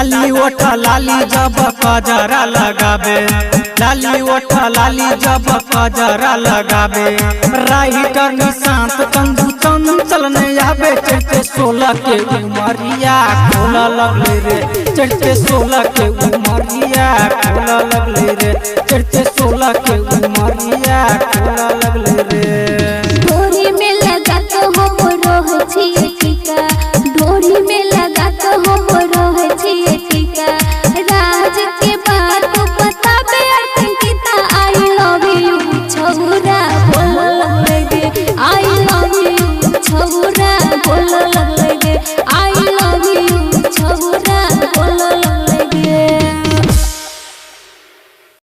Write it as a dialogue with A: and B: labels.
A: लाली ओठा लाली जब कजरा लगावे, लाली ओठा लाली जब कजरा लगावे। राइटर निशांत तंदू चंचल ने आवे, चढ़ते 16 के उमरिया खोला लगले रे, चढ़ते 16 के उमरिया खोला लगले रे, चढ़ते 16 के